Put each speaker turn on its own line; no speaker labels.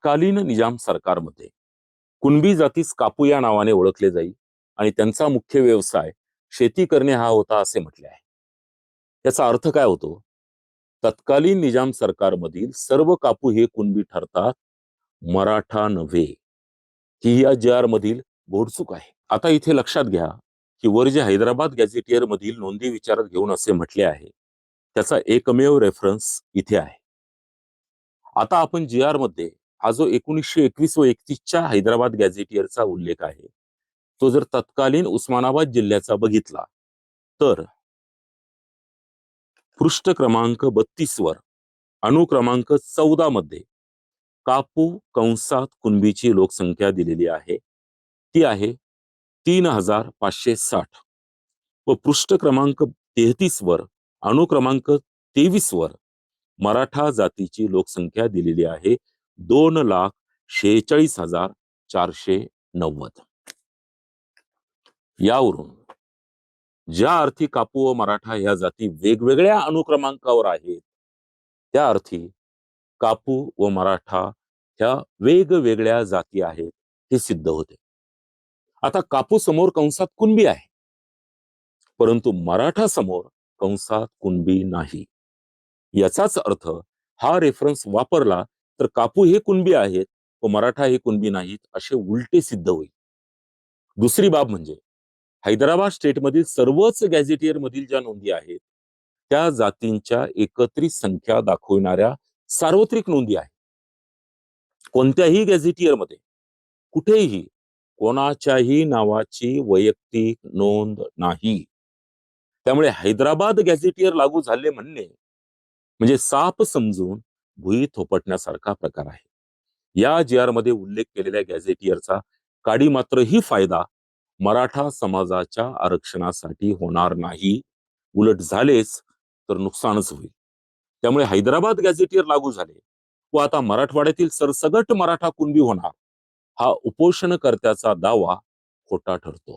तत्कालीन निजाम सरकारमध्ये कुणबी जातीस कापू या नावाने ओळखले जाई आणि त्यांचा मुख्य व्यवसाय शेती करणे हा होता असे म्हटले आहे. याचा अर्थ काय होतो? तत्कालीन निजाम सरकारमधील सर्व कापू हे कुणबी ठरतात, मराठा नव्हे. ही या जी आर मधील घोडचूक आहे. आता इथे लक्षात घ्या की वर जे हैदराबाद गॅझेटियर मधील नोंदी विचारात घेऊन असे म्हटले आहे, त्याचा एकमेव रेफरन्स इथे आहे. आता आपण जी आर मध्ये हा जो 1921 व 31च्या हैदराबाद गॅझेटियरचा उल्लेख आहे, तो जर तत्कालीन उस्मानाबाद जिल्ह्याचा बघितला तर पृष्ठ क्रमांक 32 वर अनुक्रमांक 14 मध्ये कापू कंसात कुणबीची लोकसंख्या दिलेली आहे. ती आहे 3560 व पृष्ठ क्रमांक 33 वर अनुक्रमांक 23 वर मराठा जातीची लोकसंख्या दिलेली आहे 2,46,490. यावरून ज्या अर्थी कापू व मराठा या जाती वेगवेगळ्या अनुक्रमांकावर आहेत, त्या अर्थी कापू व मराठा ह्या वेगवेगळ्या जाती आहेत हे सिद्ध होते. आता कापू समोर कंसात कुणबी आहे, परंतु मराठा समोर कंसात कुणबी नाही. याचाच अर्थ हा रेफरन्स वापरला तर कापू हे कुणबी आहेत व मराठा हे कुणबी नाहीत असे उलटे सिद्ध होईल. दुसरी बाब म्हणजे हैदराबाद स्टेटमधील सर्वच गॅझेटियर मधील ज्या नोंदी आहेत त्या जातींच्या एकत्रित संख्या दाखवणाऱ्या सार्वत्रिक नोंदी आहेत. कोणत्याही गॅझेटियर मध्ये कुठेही कोणाच्याही नावाची वैयक्तिक नोंद नाही. त्यामुळे हैदराबाद गॅझेटियर लागू झाले म्हणणे म्हणजे साप समजून भुई थोपटण्यासारखा प्रकार आहे. या जी आर मध्ये उल्लेख केलेल्या गॅझेटियरचा काडी मात्रही फायदा मराठा समाजाच्या आरक्षणासाठी होणार नाही, उलट झालेच तर नुकसानच होईल. त्यामुळे हैदराबाद गॅझेटियर लागू झाले व आता मराठवाड्यातील सरसगट मराठा कुणबी होणार हा उपोषणकर्त्याचा दावा खोटा ठरतो.